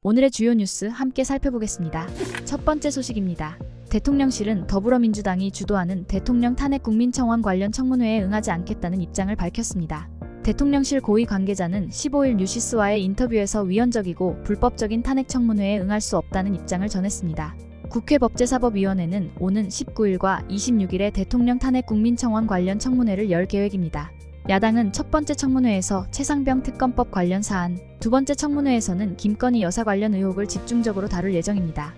오늘의 주요 뉴스 함께 살펴보겠습니다. 첫 번째 소식입니다. 대통령실은 더불어민주당이 주도하는 대통령 탄핵 국민청원 관련 청문회에 응하지 않겠다는 입장을 밝혔습니다. 대통령실 고위 관계자는 15일 뉴시스와의 인터뷰에서 위헌적이고 불법적인 탄핵 청문회에 응할 수 없다는 입장을 전했습니다. 국회 법제사법위원회는 오는 19일과 26일에 대통령 탄핵 국민청원 관련 청문회를 열 계획입니다. 야당은 첫 번째 청문회에서 최상병 특검법 관련 사안, 두 번째 청문회에서는 김건희 여사 관련 의혹을 집중적으로 다룰 예정입니다.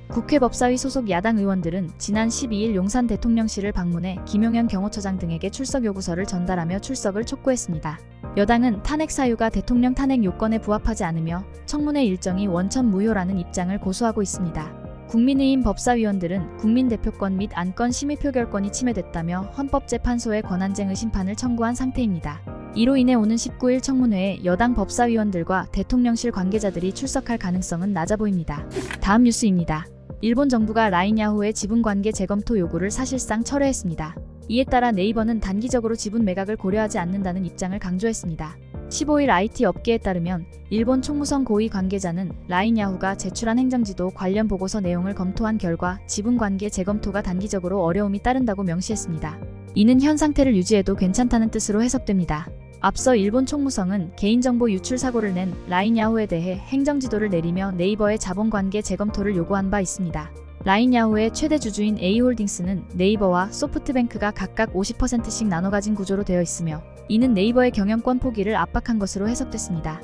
국회 법사위 소속 야당 의원들은 지난 12일 용산 대통령실을 방문해 김용현 경호처장 등에게 출석 요구서를 전달하며 출석을 촉구했습니다. 여당은 탄핵 사유가 대통령 탄핵 요건에 부합하지 않으며 청문회 일정이 원천 무효라는 입장을 고수하고 있습니다. 국민의힘 법사위원들은 국민대표권 및 안건 심의 표결권이 침해됐다며 헌법재판소에 권한쟁의 심판을 청구한 상태입니다. 이로 인해 오는 19일 청문회에 여당 법사위원들과 대통령실 관계자들이 출석할 가능성은 낮아 보입니다. 다음 뉴스입니다. 일본 정부가 라인야후의 지분관계 재검토 요구를 사실상 철회했습니다. 이에 따라 네이버는 단기적으로 지분 매각을 고려하지 않는다는 입장을 강조했습니다. 15일 IT 업계에 따르면 일본 총무성 고위 관계자는 라인야후가 제출한 행정지도 관련 보고서 내용을 검토한 결과 지분관계 재검토가 단기적으로 어려움이 따른다고 명시했습니다. 이는 현 상태를 유지해도 괜찮다는 뜻으로 해석됩니다. 앞서 일본 총무성은 개인정보 유출 사고를 낸 라인야후에 대해 행정지도를 내리며 네이버의 자본관계 재검토를 요구한 바 있습니다. 라인야후의 최대 주주인 A홀딩스는 네이버와 소프트뱅크가 각각 50%씩 나눠 가진 구조로 되어 있으며 이는 네이버의 경영권 포기를 압박한 것으로 해석됐습니다.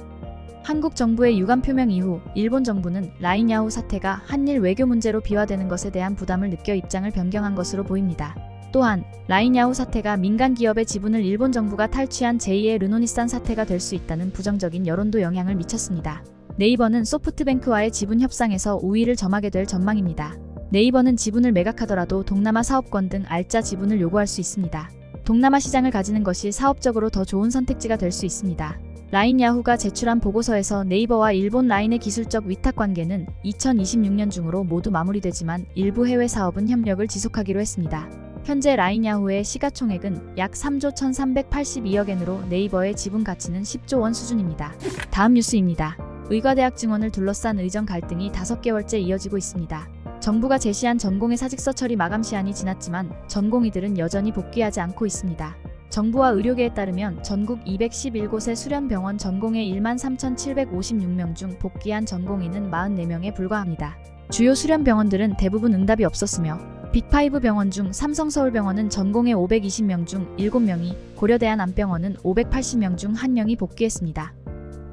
한국 정부의 유감 표명 이후 일본 정부는 라인야후 사태가 한일 외교 문제로 비화되는 것에 대한 부담을 느껴 입장을 변경한 것으로 보입니다. 또한 라인야후 사태가 민간 기업의 지분을 일본 정부가 탈취한 제2의 르노니산 사태가 될 수 있다는 부정적인 여론도 영향을 미쳤습니다. 네이버는 소프트뱅크와의 지분 협상에서 우위를 점하게 될 전망입니다. 네이버는 지분을 매각하더라도 동남아 사업권 등 알짜 지분을 요구할 수 있습니다. 동남아 시장을 가지는 것이 사업적으로 더 좋은 선택지가 될 수 있습니다. 라인야후가 제출한 보고서에서 네이버와 일본 라인의 기술적 위탁 관계는 2026년 중으로 모두 마무리되지만 일부 해외 사업은 협력을 지속하기로 했습니다. 현재 라인야후의 시가총액은 약 3조 1382억엔으로 네이버의 지분 가치는 10조 원 수준입니다. 다음 뉴스입니다. 의과대학 증원을 둘러싼 의정 갈등이 5개월째 이어지고 있습니다. 정부가 제시한 전공의 사직서 처리 마감 시한이 지났지만 전공의들은 여전히 복귀하지 않고 있습니다. 정부와 의료계에 따르면 전국 211곳의 수련병원 전공의 13,756명 중 복귀한 전공의는 44명에 불과합니다. 주요 수련병원들은 대부분 응답이 없었으며 빅5 병원 중 삼성서울병원은 전공의 520명 중 7명이, 고려대한 안병원은 580명 중 1명이 복귀했습니다.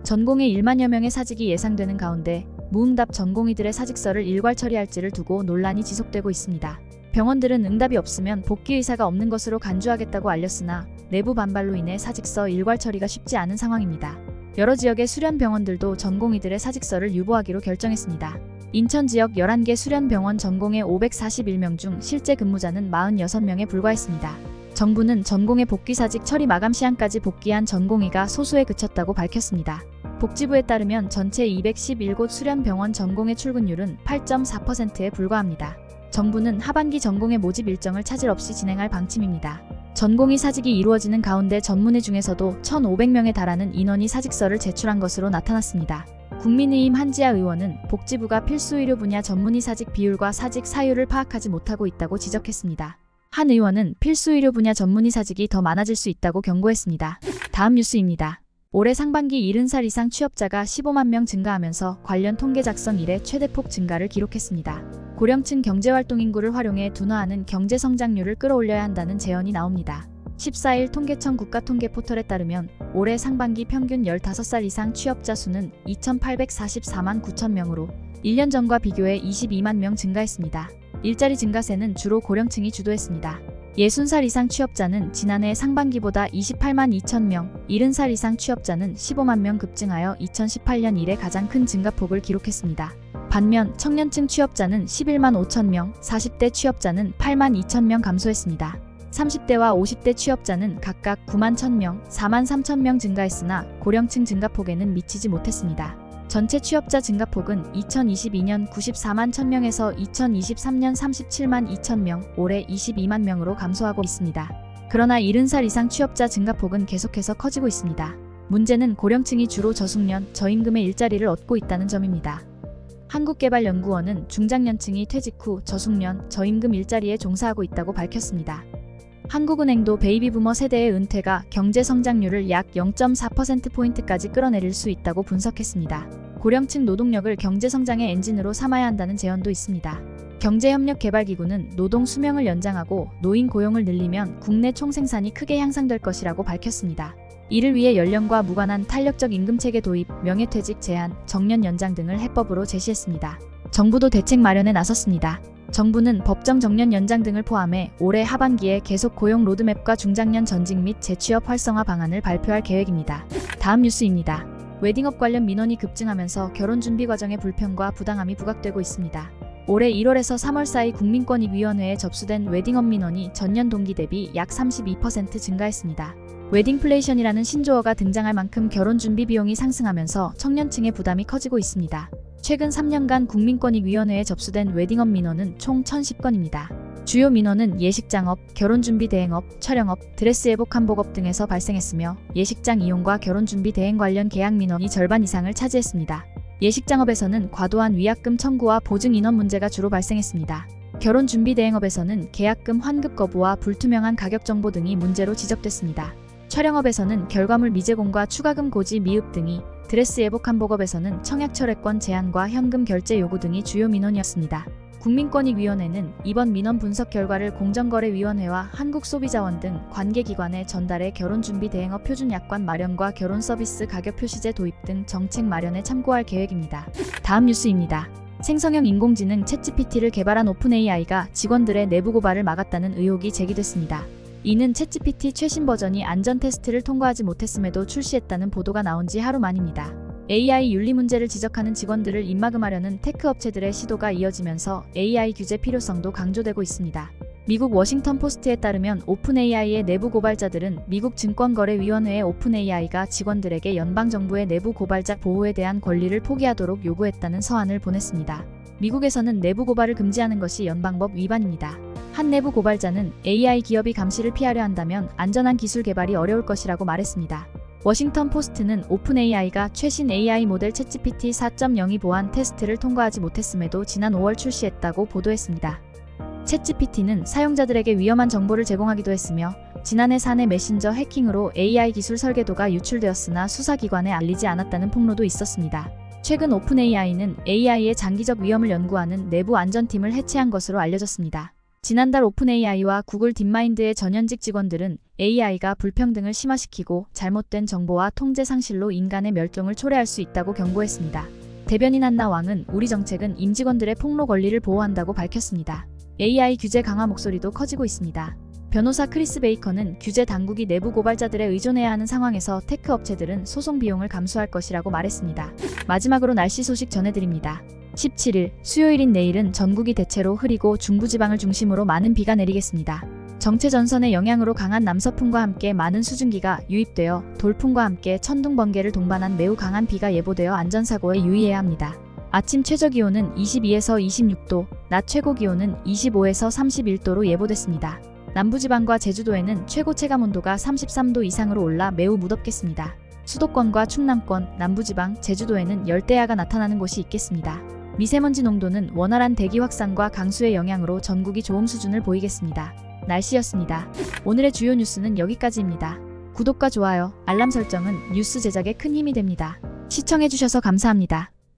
전공의 1만여 명의 사직이 예상되는 가운데 무응답 전공의들의 사직서를 일괄 처리할지를 두고 논란이 지속되고 있습니다. 병원들은 응답이 없으면 복귀 의사가 없는 것으로 간주하겠다고 알렸으나 내부 반발로 인해 사직서 일괄 처리가 쉽지 않은 상황입니다. 여러 지역의 수련병원들도 전공의들의 사직서를 유보하기로 결정했습니다. 인천 지역 11개 수련병원 전공의 541명 중 실제 근무자는 46명에 불과했습니다. 정부는 전공의 복귀사직 처리 마감 시한까지 복귀한 전공의가 소수에 그쳤다고 밝혔습니다. 복지부에 따르면 전체 211곳 수련병원 전공의 출근율은 8.4%에 불과합니다. 정부는 하반기 전공의 모집 일정을 차질 없이 진행할 방침입니다. 전공의 사직이 이루어지는 가운데 전문의 중에서도 1,500명에 달하는 인원이 사직서를 제출한 것으로 나타났습니다. 국민의힘 한지아 의원은 복지부가 필수의료 분야 전문의 사직 비율과 사직 사유를 파악하지 못하고 있다고 지적했습니다. 한 의원은 필수의료 분야 전문의 사직이 더 많아질 수 있다고 경고했습니다. 다음 뉴스입니다. 올해 상반기 70살 이상 취업자가 15만 명 증가하면서 관련 통계 작성 이래 최대폭 증가를 기록했습니다. 고령층 경제활동 인구를 활용해 둔화하는 경제 성장률을 끌어올려야 한다는 제언이 나옵니다. 14일 통계청 국가통계 포털에 따르면 올해 상반기 평균 15살 이상 취업자 수는 2,844만 9천 명으로 1년 전과 비교해 22만 명 증가했습니다. 일자리 증가세는 주로 고령층이 주도했습니다. 60살 이상 취업자는 지난해 상반기보다 28만 2천 명, 70살 이상 취업자는 15만 명 급증하여 2018년 이래 가장 큰 증가폭을 기록했습니다. 반면 청년층 취업자는 11만 5천 명, 40대 취업자는 8만 2천 명 감소했습니다. 30대와 50대 취업자는 각각 9만 1,000명, 4만 3천 명 증가했으나 고령층 증가폭에는 미치지 못했습니다. 전체 취업자 증가폭은 2022년 94만 1,000명에서 2023년 37만 2천 명, 올해 22만 명으로 감소하고 있습니다. 그러나 70살 이상 취업자 증가폭은 계속해서 커지고 있습니다. 문제는 고령층이 주로 저숙련, 저임금의 일자리를 얻고 있다는 점입니다. 한국개발연구원은 중장년층이 퇴직 후 저숙련, 저임금 일자리에 종사하고 있다고 밝혔습니다. 한국은행도 베이비부머 세대의 은퇴가 경제 성장률을 약 0.4%포인트까지 끌어내릴 수 있다고 분석했습니다. 고령층 노동력을 경제 성장의 엔진으로 삼아야 한다는 제언도 있습니다. 경제협력개발기구는 노동 수명을 연장하고 노인 고용을 늘리면 국내 총생산이 크게 향상될 것이라고 밝혔습니다. 이를 위해 연령과 무관한 탄력적 임금체계 도입, 명예퇴직 제한, 정년 연장 등을 해법으로 제시했습니다. 정부도 대책 마련에 나섰습니다. 정부는 법정 정년 연장 등을 포함해 올해 하반기에 계속 고용 로드맵과 중장년 전직 및 재취업 활성화 방안을 발표할 계획입니다. 다음 뉴스입니다. 웨딩업 관련 민원이 급증하면서 결혼 준비 과정의 불편과 부당함이 부각되고 있습니다. 올해 1월에서 3월 사이 국민권익위원회에 접수된 웨딩업 민원이 전년 동기 대비 약 32% 증가했습니다. 웨딩플레이션이라는 신조어가 등장할 만큼 결혼 준비 비용이 상승하면서 청년층의 부담이 커지고 있습니다. 최근 3년간 국민권익위원회에 접수된 웨딩업 민원은 총 1,010건입니다. 주요 민원은 예식장업, 결혼준비 대행업, 촬영업, 드레스 예복 한복업 등에서 발생했으며 예식장 이용과 결혼준비 대행 관련 계약 민원이 절반 이상을 차지했습니다. 예식장업에서는 과도한 위약금 청구와 보증 인원 문제가 주로 발생했습니다. 결혼준비 대행업에서는 계약금 환급 거부와 불투명한 가격 정보 등이 문제로 지적됐습니다. 촬영업에서는 결과물 미제공과 추가금 고지 미흡 등이, 드레스 예복 한복업에서는 청약 철회권 제한과 현금 결제 요구 등이 주요 민원이었습니다. 국민권익위원회는 이번 민원 분석 결과를 공정거래위원회와 한국소비자원 등 관계기관에 전달해 결혼준비 대행업 표준 약관 마련과 결혼 서비스 가격 표시제 도입 등 정책 마련에 참고할 계획입니다. 다음 뉴스입니다. 생성형 인공지능 챗GPT를 개발한 오픈AI가 직원들의 내부 고발을 막았다는 의혹이 제기됐습니다. 이는 챗GPT 최신 버전이 안전 테스트를 통과하지 못했음에도 출시했다는 보도가 나온 지 하루 만입니다. AI 윤리 문제를 지적하는 직원들을 입막음하려는 테크 업체들의 시도가 이어지면서 AI 규제 필요성도 강조되고 있습니다. 미국 워싱턴 포스트에 따르면 오픈AI의 내부 고발자들은 미국 증권거래위원회에 오픈AI가 직원들에게 연방정부의 내부 고발자 보호에 대한 권리를 포기하도록 요구했다는 서한을 보냈습니다. 미국에서는 내부 고발을 금지하는 것이 연방법 위반입니다. 한 내부 고발자는 AI 기업이 감시를 피하려 한다면 안전한 기술 개발이 어려울 것이라고 말했습니다. 워싱턴 포스트는 오픈AI가 최신 AI 모델 챗GPT 4.02 보안 테스트를 통과하지 못했음에도 지난 5월 출시했다고 보도했습니다. 챗GPT는 사용자들에게 위험한 정보를 제공하기도 했으며 지난해 사내 메신저 해킹으로 AI 기술 설계도가 유출되었으나 수사기관에 알리지 않았다는 폭로도 있었습니다. 최근 오픈AI는 AI의 장기적 위험을 연구하는 내부 안전팀을 해체한 것으로 알려졌습니다. 지난달 오픈AI와 구글 딥마인드의 전현직 직원들은 AI가 불평등을 심화시키고 잘못된 정보와 통제 상실로 인간의 멸종을 초래할 수 있다고 경고했습니다. 대변인 한나 왕은 우리 정책은 임직원들의 폭로 권리를 보호한다고 밝혔습니다. AI 규제 강화 목소리도 커지고 있습니다. 변호사 크리스 베이커는 규제 당국이 내부 고발자들에 의존해야 하는 상황에서 테크 업체들은 소송 비용을 감수할 것이라고 말했습니다. 마지막으로 날씨 소식 전해드립니다. 17일, 수요일인 내일은 전국이 대체로 흐리고 중부지방을 중심으로 많은 비가 내리겠습니다. 정체 전선의 영향으로 강한 남서풍과 함께 많은 수증기가 유입되어 돌풍과 함께 천둥 번개를 동반한 매우 강한 비가 예보되어 안전사고에 유의해야 합니다. 아침 최저기온은 22에서 26도, 낮 최고기온은 25에서 31도로 예보됐습니다. 남부지방과 제주도에는 최고 체감온도가 33도 이상으로 올라 매우 무덥겠습니다. 수도권과 충남권, 남부지방, 제주도에는 열대야가 나타나는 곳이 있겠습니다. 미세먼지 농도는 원활한 대기 확산과 강수의 영향으로 전국이 좋음 수준을 보이겠습니다. 날씨였습니다. 오늘의 주요 뉴스는 여기까지입니다. 구독과 좋아요, 알람 설정은 뉴스 제작에 큰 힘이 됩니다. 시청해주셔서 감사합니다.